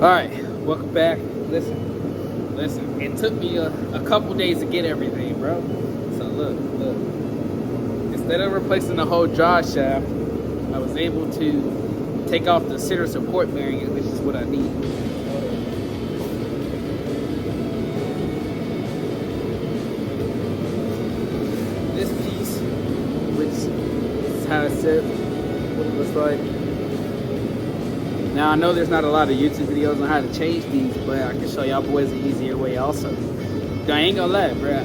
Alright, welcome back. Listen, it took me a couple days to get everything, bro. So look. Instead of replacing the whole jaw shaft, I was able to take off the center support bearing, which is what I need. This piece, which is how it sits, what it looks like. Now I know there's not a lot of YouTube videos on how to change these, but I can show y'all boys an easier way also. I ain't gonna lie, bro.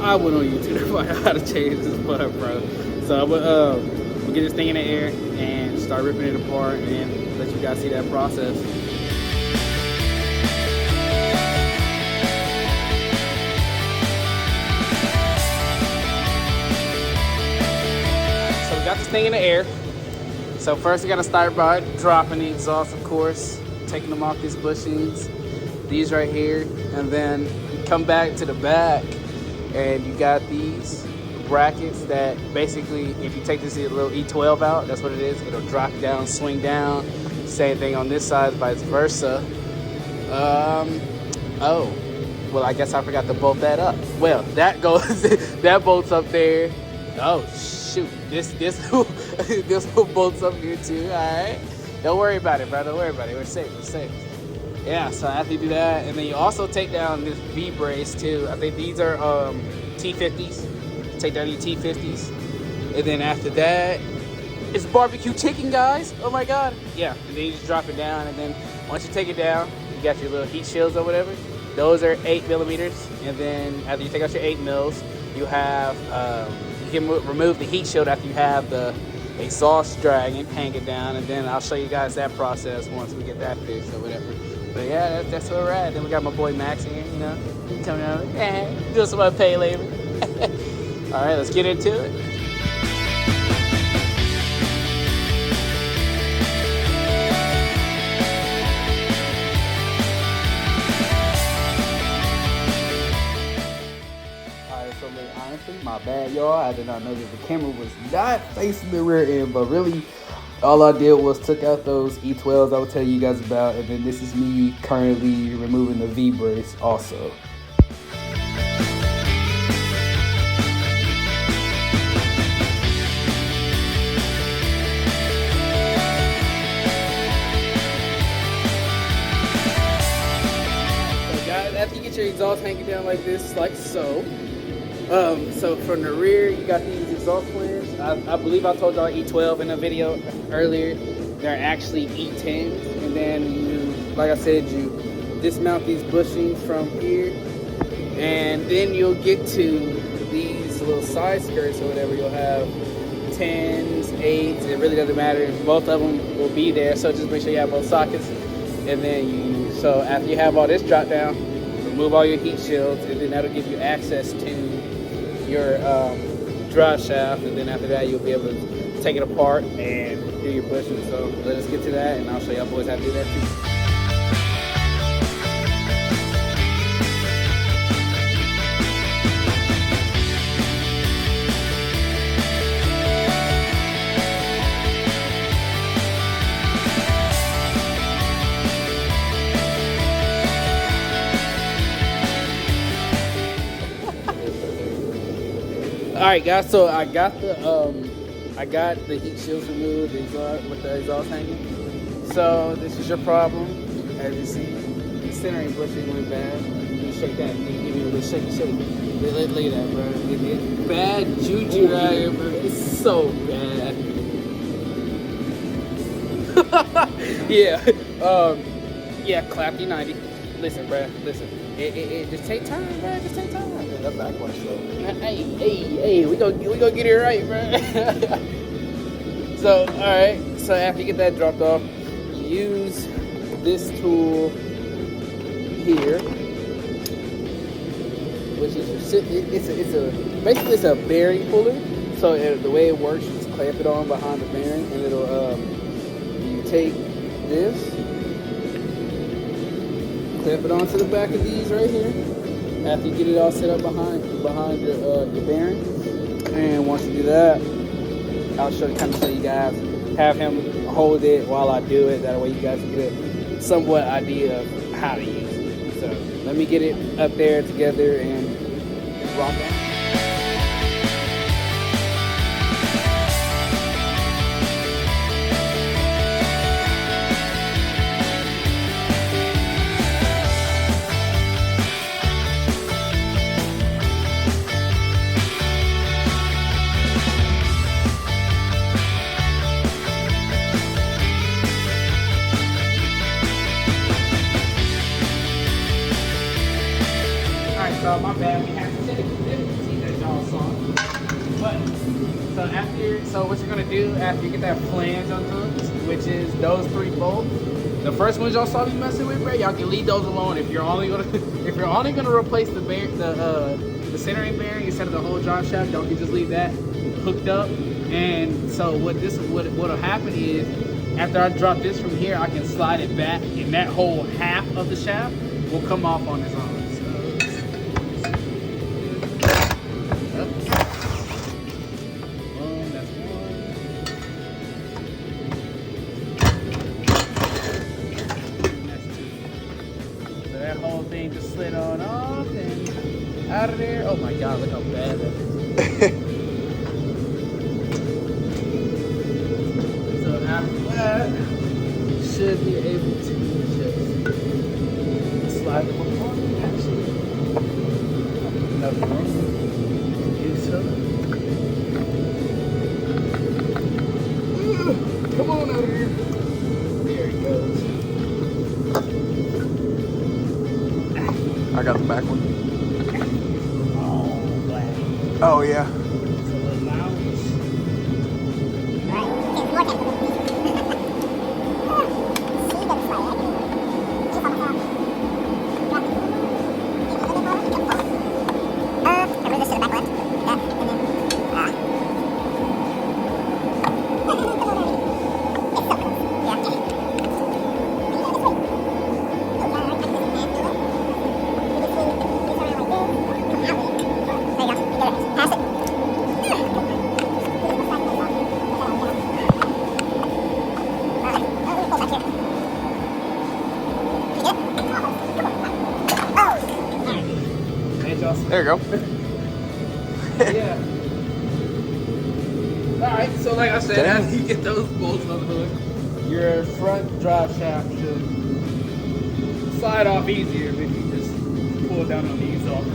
I went on YouTube to find out how to change this part, bro. So we'll get this thing in the air and start ripping it apart and let you guys see that process. So we got this thing in the air. So first we gotta start by dropping the exhaust, of course, taking them off these bushings, these right here, and then you come back to the back and you got these brackets that basically, if you take this little E12 out, that's what it is, it'll drop down, swing down. Same thing on this side, vice versa. Oh, well, I guess I forgot to bolt that up. Well, that goes, that bolts up there. Oh, shoot, this one bolts up here too, all right? Don't worry about it, bro, don't worry about it, we're safe. Yeah, so after you do that, and then you also take down this V-brace too. I think these are T50s. Take down your T50s. And then after that, it's barbecue chicken, guys. Oh my God. Yeah, and then you just drop it down, and then once you take it down, you got your little heat shields or whatever. Those are 8 millimeters. And then after you take out your 8 mils, you have, you can remove the heat shield after you have the exhaust dragging, hang it down, and then I'll show you guys that process once we get that fixed or whatever. But yeah, that's where we're at. Then we got my boy Max here, you know, coming out, doing some pay labor. All right, let's get into it. So honestly, my bad, y'all. I did not know that the camera was not facing the rear end, but really all I did was took out those E12s I will tell you guys about, and then this is me currently removing the V-brace also. So guys, after you get your exhaust hanging down like this, like so. So from the rear, you got these exhaust flanges. I believe I told y'all E12 in a video earlier. They're actually E10s. And then you, like I said, you dismount these bushings from here. And then you'll get to these little side skirts or whatever. You'll have 10s, 8s. It really doesn't matter. Both of them will be there. So just make sure you have both sockets. And then so after you have all this drop down, remove all your heat shields, and then that'll give you access to your drive shaft, and then after that you'll be able to take it apart and do your bushing. So let us get to that, and I'll show y'all boys how to do that too. All right, guys. So I got the heat shields removed, with the exhaust hanging. So this is your problem, as you see. The centering bushing went bad. You shake that. You give me a little shake. Look at that, bro. It's bad juju right here, bro. It's so bad. Yeah. Yeah. Clap your 90. Listen, bro. Listen. It just take time, bro. Just take time. That backwash though. Hey, we gonna get it right, bro. So, all right. So after you get that dropped off, use this tool here, which is basically it's a bearing puller. So the way it works, you just clamp it on behind the bearing, and it'll you take this, clamp it onto the back of these right here. After you get it all set up behind your bearing, and once you do that, I'll kind of show you guys. Have him hold it while I do it. That way you guys can get a somewhat idea of how to use it. So let me get it up there together and rock it. So my bad, we have to see that y'all saw. But so what you're gonna do after you get that flange unhooked, which is those 3 bolts. The first ones y'all saw me messing with, bro, y'all can leave those alone. If you're only gonna replace the centering bearing instead of the whole drive shaft, don't you just leave that hooked up. And so what'll happen is after I drop this from here, I can slide it back, and that whole half of the shaft will come off on its own. Thing just slid on off and out of there. Oh my god, look how bad that is. So after that, you should be able to just slide them apart. Actually, enough room to do so. Come on out of here. There he goes. I got the back one. Oh, yeah. There you go. Yeah. Alright, so like I said, after you get those bolts unhooked, your front drive shaft should slide off easier if you just pull down on these off.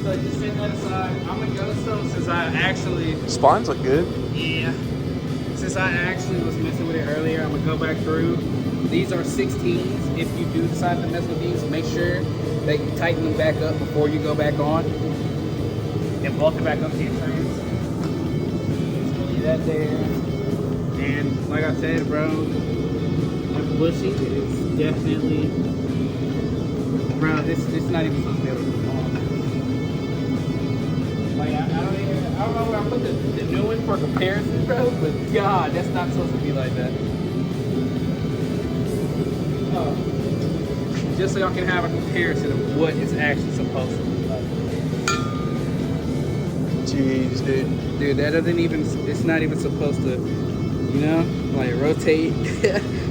So just set that aside. I'm gonna go since I actually... Splines look good. Yeah. Since I actually was messing with it earlier, I'm gonna go back through. These are 16s. If you do decide to mess with these, make sure that you tighten them back up before you go back on. And bolt it back up to your frames. Just leave that there. And like I said, bro, that bushing is definitely, bro, this is not even supposed to be able to come on. Like I don't know where I put the new one for comparison, bro, but God, that's not supposed to be like that. Just so y'all can have a comparison of what it's actually supposed to be like. Jeez, dude. Dude, that doesn't even, it's not even supposed to, you know, like rotate.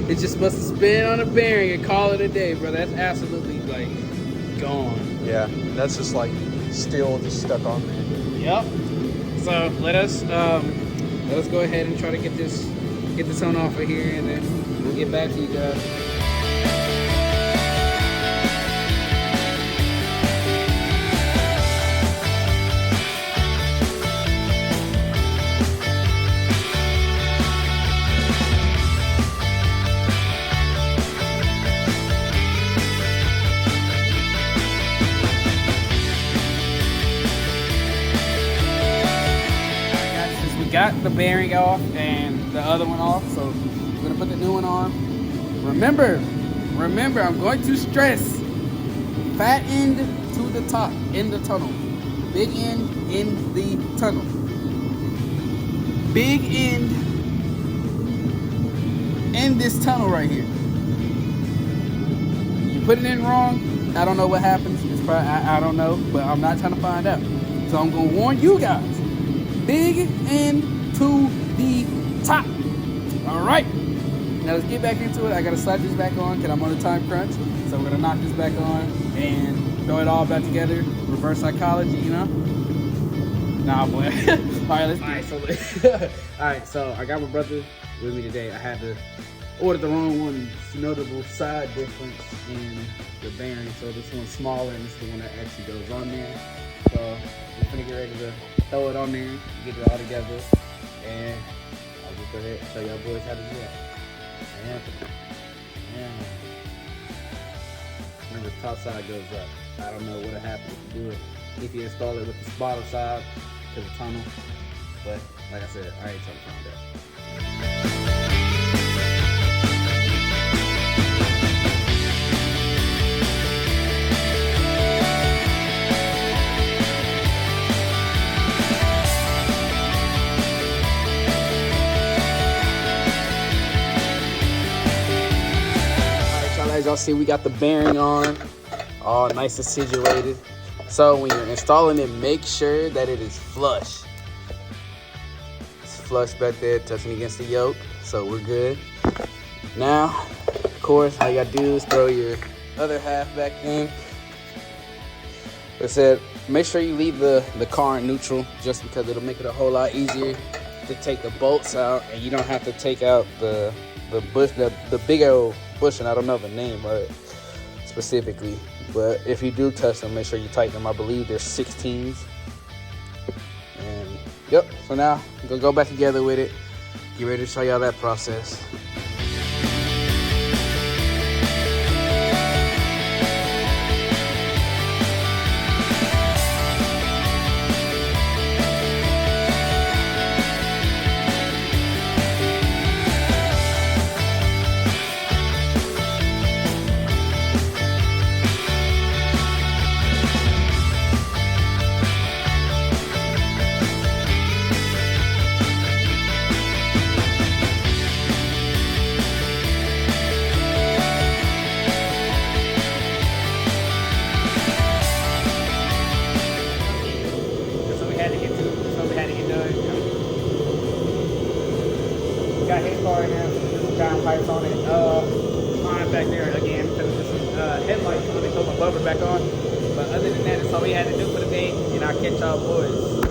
It's just supposed to spin on a bearing and call it a day, bro. That's absolutely like gone. Yeah, that's just like still just stuck on there. Yep. So let us go ahead and try to get this on off of here, and then we'll get back to you guys. Got the bearing off and the other one off, so we're gonna put the new one on. Remember, I'm going to stress fat end to the top in the tunnel, big end in the tunnel, big end in this tunnel right here. You put it in wrong, I don't know what happens. It's probably, I don't know, but I'm not trying to find out. So I'm gonna warn you guys. Big end to the top. All right. Now let's get back into it. I gotta slap this back on because I'm on a time crunch. So we're gonna knock this back on and throw it all back together. Reverse psychology, you know? Nah, boy. All right, so I got my brother with me today. I had to order the wrong one. It's a notable side difference in the bearing. So this one's smaller and this is the one that actually goes on there. So we're gonna get ready to throw it on there, get it all together, and I'll just go ahead and show y'all boys how to do that. Yeah. Remember, the top side goes up. I don't know what happens if you do it. If you install it with the bottom side to the tunnel, but like I said, I ain't trying to find out. As y'all see, we got the bearing on, all nice and situated. So when you're installing it, make sure that it is flush. It's flush back there, touching against the yoke, so we're good. Now, of course, all you gotta do is throw your other half back in. Like I said, make sure you leave the car in neutral, just because it'll make it a whole lot easier to take the bolts out, and you don't have to take out the big old bushing. I don't know the name of it specifically, but if you do touch them, make sure you tighten them. I believe they're 16s. And yep, so now I'm gonna go back together with it, get ready to show y'all that process. Got his car in there, some giant pipes on it. Mine back there again, because there's some headlights on it, throw my bumper back on. But other than that, that's all we had to do for the day, and I'll catch y'all boys.